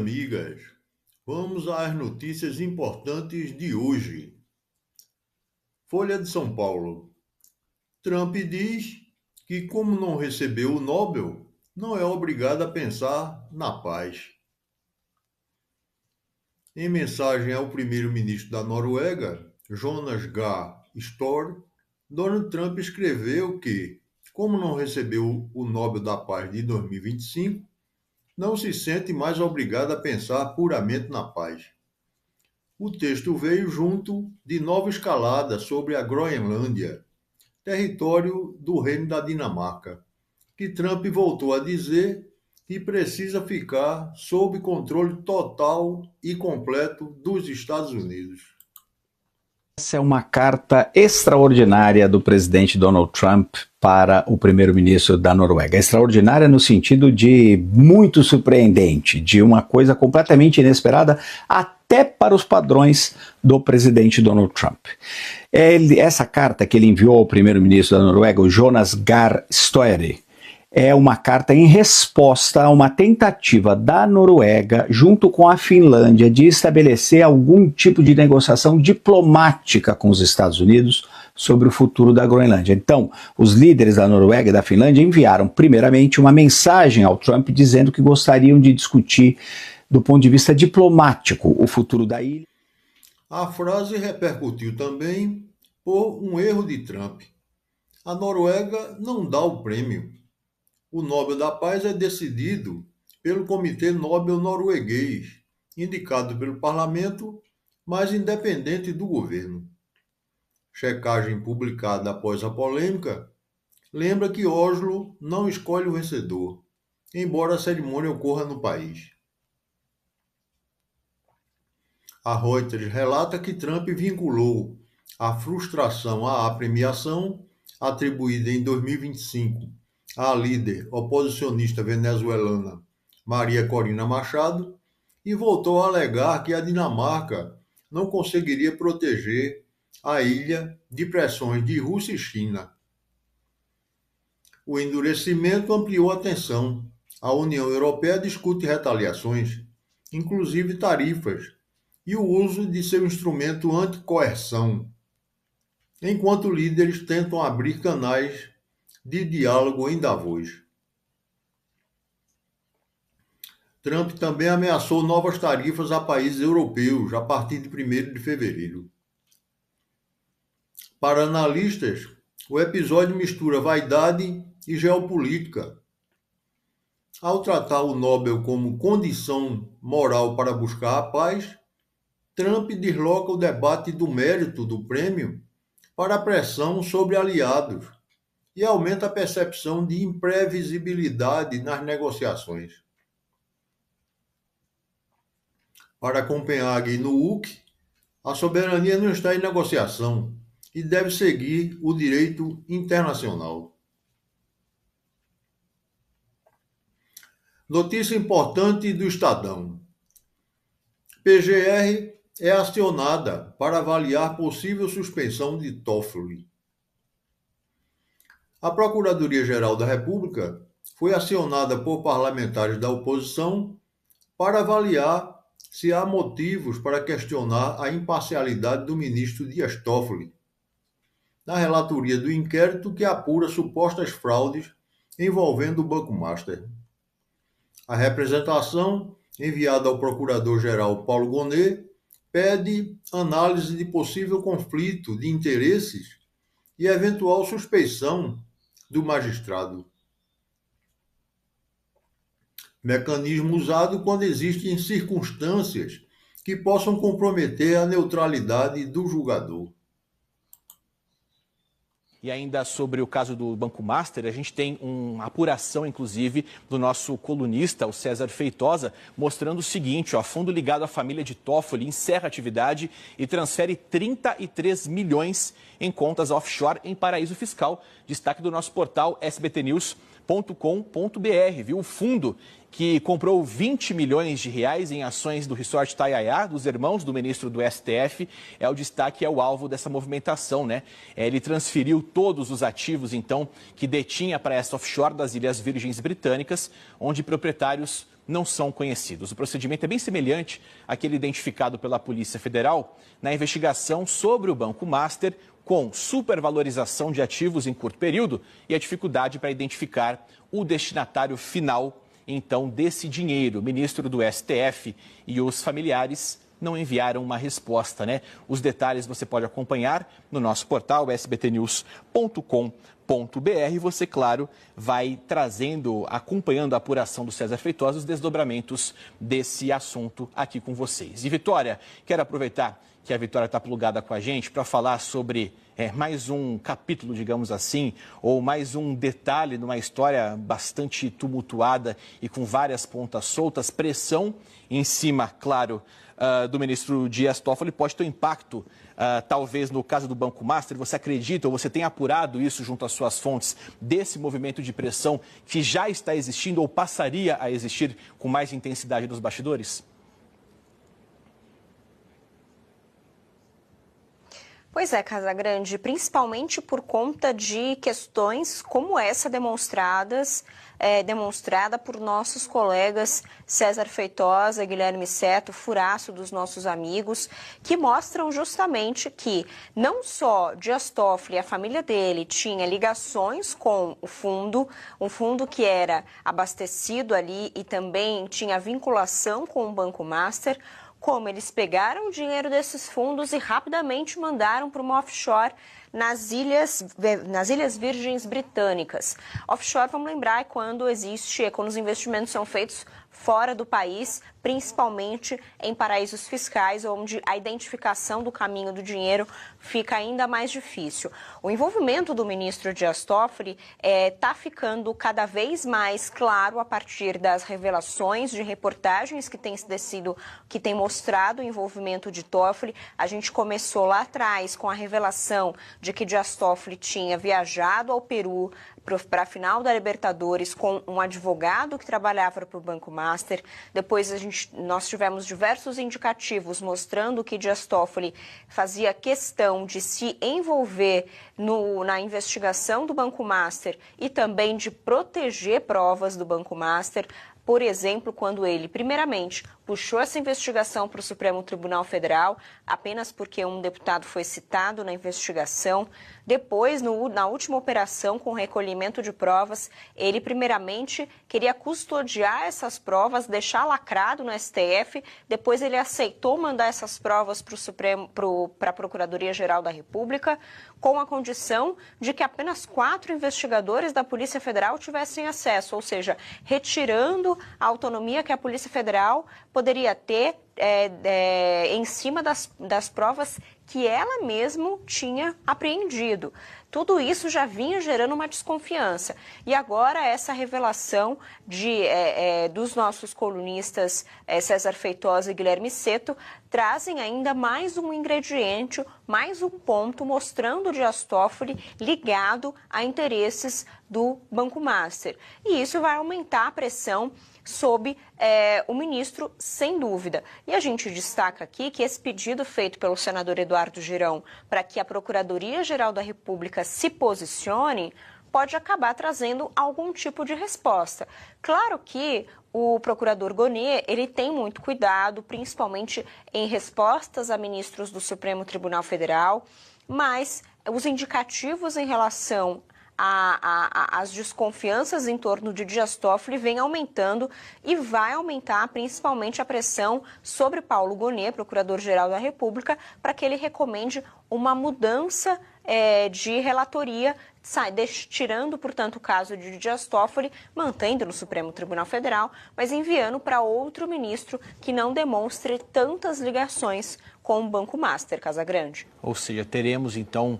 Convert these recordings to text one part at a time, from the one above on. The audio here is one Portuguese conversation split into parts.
amigas. Vamos às notícias importantes de hoje. Folha de São Paulo. Trump diz que, como não recebeu o Nobel, não é obrigado a pensar na paz. Em mensagem ao primeiro-ministro da Noruega, Jonas Gahr Støre, Donald Trump escreveu que, como não recebeu o Nobel da Paz de 2025, não se sente mais obrigado a pensar puramente na paz. O texto veio junto de nova escalada sobre a Groenlândia, território do Reino da Dinamarca, que Trump voltou a dizer que precisa ficar sob controle total e completo dos Estados Unidos. Essa é uma carta extraordinária do presidente Donald Trump para o primeiro-ministro da Noruega. Extraordinária no sentido de muito surpreendente, de uma coisa completamente inesperada até para os padrões do presidente Donald Trump. Essa carta que ele enviou ao primeiro-ministro da Noruega, o Jonas Gahr Støre, é uma carta em resposta a uma tentativa da Noruega, junto com a Finlândia, de estabelecer algum tipo de negociação diplomática com os Estados Unidos sobre o futuro da Groenlândia. Então, os líderes da Noruega e da Finlândia enviaram, primeiramente, uma mensagem ao Trump dizendo que gostariam de discutir, do ponto de vista diplomático, o futuro da ilha. A frase repercutiu também por um erro de Trump. A Noruega não dá o prêmio. O Nobel da Paz é decidido pelo Comitê Nobel Norueguês, indicado pelo parlamento, mas independente do governo. Checagem publicada após a polêmica lembra que Oslo não escolhe o vencedor, embora a cerimônia ocorra no país. A Reuters relata que Trump vinculou a frustração à premiação atribuída em 2025 à líder oposicionista venezuelana Maria Corina Machado e voltou a alegar que a Dinamarca não conseguiria proteger a ilha de pressões de Rússia e China. O endurecimento ampliou a tensão. A União Europeia discute retaliações, inclusive tarifas, e o uso de seu instrumento anticoerção, enquanto líderes tentam abrir canais de diálogo em Davos. Trump também ameaçou novas tarifas a países europeus a partir de 1º de fevereiro. Para analistas, o episódio mistura vaidade e geopolítica. Ao tratar o Nobel como condição moral para buscar a paz, Trump desloca o debate do mérito do prêmio para a pressão sobre aliados e aumenta a percepção de imprevisibilidade nas negociações. Para Copenhague e Nuuk, a soberania não está em negociação e deve seguir o direito internacional. Notícia importante do Estadão. PGR é acionada para avaliar possível suspensão de Toffoli. A Procuradoria-Geral da República foi acionada por parlamentares da oposição para avaliar se há motivos para questionar a imparcialidade do ministro Dias Toffoli na relatoria do inquérito que apura supostas fraudes envolvendo o Banco Master. A representação, enviada ao Procurador-Geral Paulo Gonet, pede análise de possível conflito de interesses e eventual suspeição do magistrado. Mecanismo usado quando existem circunstâncias que possam comprometer a neutralidade do julgador. E ainda sobre o caso do Banco Master, a gente tem uma apuração, inclusive, do nosso colunista, o César Feitosa, mostrando o seguinte: fundo ligado à família de Toffoli encerra atividade e transfere 33 milhões em contas offshore em paraíso fiscal. Destaque do nosso portal sbtnews.com.br, viu? O fundo que comprou 20 milhões de reais em ações do Resort Taiaiá, dos irmãos do ministro do STF, é o destaque, é o alvo dessa movimentação, né? Ele transferiu todos os ativos, então, que detinha para essa offshore das Ilhas Virgens Britânicas, onde proprietários não são conhecidos. O procedimento é bem semelhante àquele identificado pela Polícia Federal na investigação sobre o Banco Master, com supervalorização de ativos em curto período e a dificuldade para identificar o destinatário final, então, desse dinheiro. O ministro do STF e os familiares não enviaram uma resposta, né? Os detalhes você pode acompanhar no nosso portal sbtnews.com.br. Você, claro, vai acompanhando a apuração do César Feitosa, os desdobramentos desse assunto aqui com vocês. E Vitória, quero aproveitar que a Vitória está plugada com a gente para falar sobre mais um capítulo, digamos assim, ou mais um detalhe numa história bastante tumultuada e com várias pontas soltas. Pressão em cima, claro, do ministro Dias Toffoli pode ter um impacto, talvez no caso do Banco Master. Você acredita ou você tem apurado isso junto às suas fontes, desse movimento de pressão que já está existindo ou passaria a existir com mais intensidade nos bastidores? Pois é, Casagrande, principalmente por conta de questões como essa demonstrada por nossos colegas César Feitosa, Guilherme Seto, furaço dos nossos amigos, que mostram justamente que não só Dias Toffoli e a família dele tinha ligações com o fundo, um fundo que era abastecido ali e também tinha vinculação com o Banco Master, como eles pegaram o dinheiro desses fundos e rapidamente mandaram para uma offshore nas Ilhas Virgens Britânicas. Offshore, vamos lembrar, é quando os investimentos são feitos fora do país, principalmente em paraísos fiscais, onde a identificação do caminho do dinheiro fica ainda mais difícil. O envolvimento do ministro Dias Toffoli está ficando cada vez mais claro a partir das revelações de reportagens que têm mostrado o envolvimento de Toffoli. A gente começou lá atrás com a revelação de que Dias Toffoli tinha viajado ao Peru para a final da Libertadores com um advogado que trabalhava para o Banco Master. Depois nós tivemos diversos indicativos mostrando que Dias Toffoli fazia questão de se envolver na investigação do Banco Master e também de proteger provas do Banco Master. Por exemplo, quando ele, primeiramente, puxou essa investigação para o Supremo Tribunal Federal, apenas porque um deputado foi citado na investigação. Depois, na última operação com recolhimento de provas, ele, primeiramente, queria custodiar essas provas, deixar lacrado no STF. Depois, ele aceitou mandar essas provas para a Procuradoria-Geral da República, com a condição de que apenas 4 investigadores da Polícia Federal tivessem acesso, ou seja, retirando a autonomia que a Polícia Federal poderia ter em cima das provas que ela mesma tinha apreendido. Tudo isso já vinha gerando uma desconfiança. E agora essa revelação dos nossos colunistas César Feitosa e Guilherme Seto trazem ainda mais um ingrediente, mais um ponto mostrando o Dias Toffoli ligado a interesses do Banco Master. E isso vai aumentar a pressão sob o ministro, sem dúvida. E a gente destaca aqui que esse pedido feito pelo senador Eduardo Girão para que a Procuradoria-Geral da República se posicione pode acabar trazendo algum tipo de resposta. Claro que o procurador Gonê, ele tem muito cuidado, principalmente em respostas a ministros do Supremo Tribunal Federal, mas os indicativos em relação as desconfianças em torno de Dias Toffoli vem aumentando e vai aumentar principalmente a pressão sobre Paulo Gonê, Procurador-Geral da República, para que ele recomende uma mudança de relatoria, tirando, portanto, o caso de Dias Toffoli, mantendo no Supremo Tribunal Federal, mas enviando para outro ministro que não demonstre tantas ligações com o Banco Master, Casagrande. Ou seja, teremos então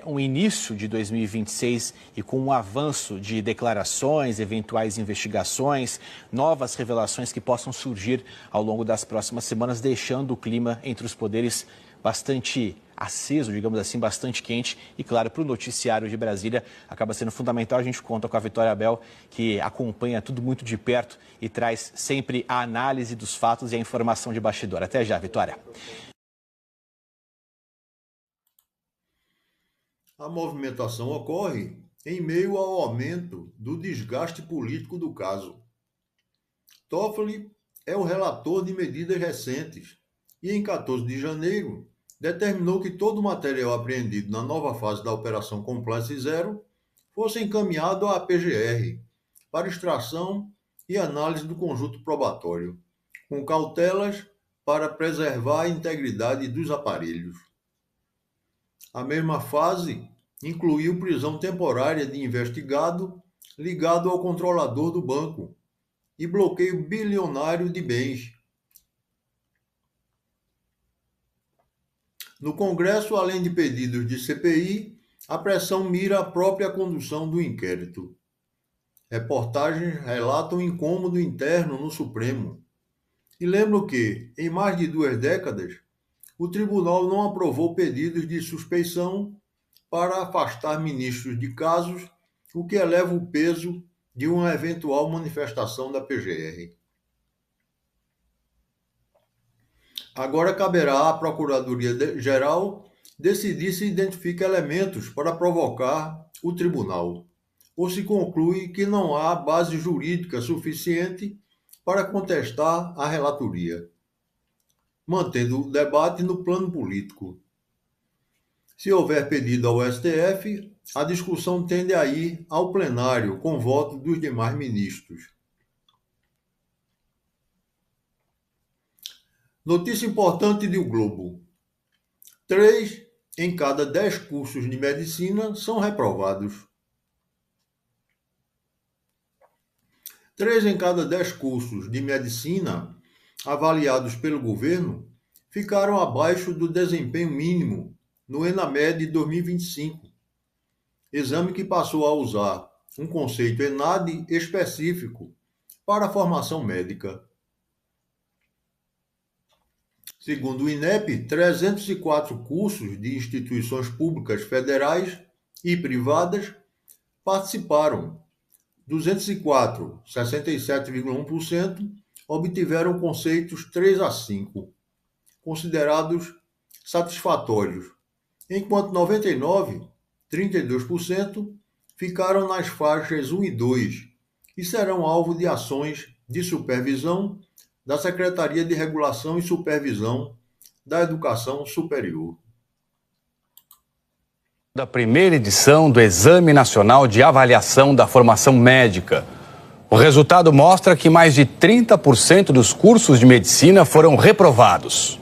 um início de 2026 e com um avanço de declarações, eventuais investigações, novas revelações que possam surgir ao longo das próximas semanas, deixando o clima entre os poderes bastante aceso, digamos assim, bastante quente. E, claro, para o noticiário de Brasília acaba sendo fundamental. A gente conta com a Vitória Abel, que acompanha tudo muito de perto e traz sempre a análise dos fatos e a informação de bastidor. Até já, Vitória. A movimentação ocorre em meio ao aumento do desgaste político do caso. Toffoli é o relator de medidas recentes e, em 14 de janeiro, determinou que todo o material apreendido na nova fase da Operação Compliance Zero fosse encaminhado à PGR para extração e análise do conjunto probatório, com cautelas para preservar a integridade dos aparelhos. A mesma fase incluiu prisão temporária de investigado ligado ao controlador do banco e bloqueio bilionário de bens. No Congresso, além de pedidos de CPI, a pressão mira a própria condução do inquérito. Reportagens relatam incômodo interno no Supremo. E lembro que, em mais de 2 décadas, o tribunal não aprovou pedidos de suspeição para afastar ministros de casos, o que eleva o peso de uma eventual manifestação da PGR. Agora caberá à Procuradoria-Geral decidir se identifica elementos para provocar o tribunal, ou se conclui que não há base jurídica suficiente para contestar a relatoria, mantendo o debate no plano político. Se houver pedido ao STF, a discussão tende a ir ao plenário com voto dos demais ministros. Notícia importante de O Globo. 3 em cada 10 cursos de medicina são reprovados. 3 em cada 10 cursos de medicina avaliados pelo governo ficaram abaixo do desempenho mínimo no ENAMED 2025, exame que passou a usar um conceito ENADE específico para a formação médica. Segundo o INEP, 304 cursos de instituições públicas federais e privadas participaram. 204, 67,1%, obtiveram conceitos 3 a 5, considerados satisfatórios, enquanto 99, 32%, ficaram nas faixas 1 e 2 e serão alvo de ações de supervisão da Secretaria de Regulação e Supervisão da Educação Superior. Da primeira edição do Exame Nacional de Avaliação da Formação Médica. O resultado mostra que mais de 30% dos cursos de medicina foram reprovados.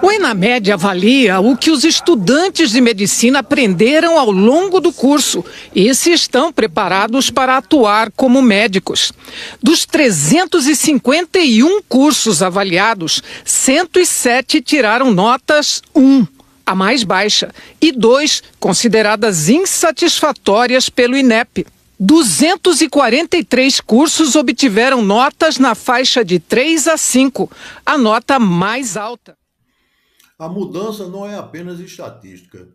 O ENAMED avalia o que os estudantes de medicina aprenderam ao longo do curso e se estão preparados para atuar como médicos. Dos 351 cursos avaliados, 107 tiraram notas 1, a mais baixa, e 2 consideradas insatisfatórias pelo INEP. 243 cursos obtiveram notas na faixa de 3 a 5, a nota mais alta. A mudança não é apenas estatística.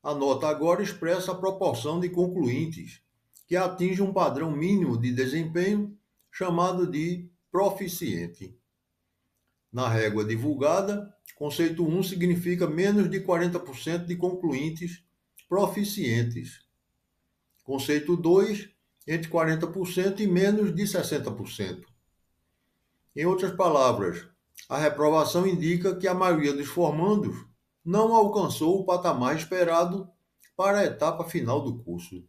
A nota agora expressa a proporção de concluintes, que atinge um padrão mínimo de desempenho, chamado de proficiente. Na régua divulgada, conceito 1 significa menos de 40% de concluintes proficientes. Conceito 2, entre 40% e menos de 60%. Em outras palavras, a reprovação indica que a maioria dos formandos não alcançou o patamar esperado para a etapa final do curso.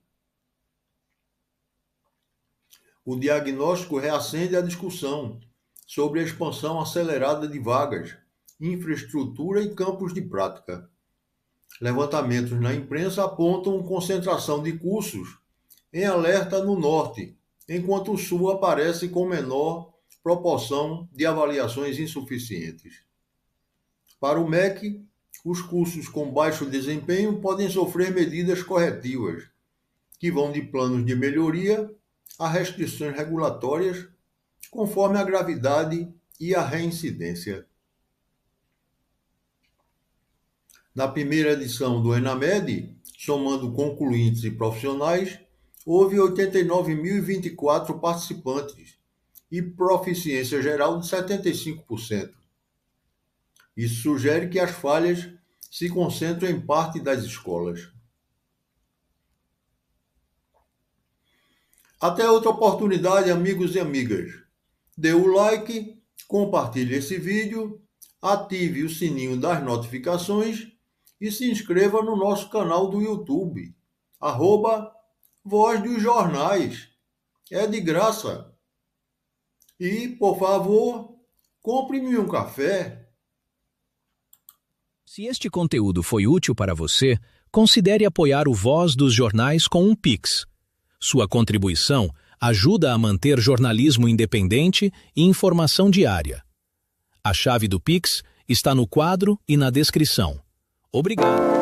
O diagnóstico reacende a discussão sobre a expansão acelerada de vagas, infraestrutura e campos de prática. Levantamentos na imprensa apontam concentração de cursos em alerta no norte, enquanto o sul aparece com menor proporção de avaliações insuficientes. Para o MEC, os cursos com baixo desempenho podem sofrer medidas corretivas, que vão de planos de melhoria a restrições regulatórias, conforme a gravidade e a reincidência. Na primeira edição do ENAMED, somando concluintes e profissionais, houve 89.024 participantes e proficiência geral de 75%. Isso sugere que as falhas se concentram em parte das escolas. Até outra oportunidade, amigos e amigas. dê o like, compartilhe esse vídeo, ative o sininho das notificações e se inscreva no nosso canal do YouTube, @Voz dos Jornais. É de graça. E, por favor, compre-me um café. Se este conteúdo foi útil para você, considere apoiar o Voz dos Jornais com um Pix. Sua contribuição ajuda a manter jornalismo independente e informação diária. A chave do Pix está no quadro e na descrição. Obrigado.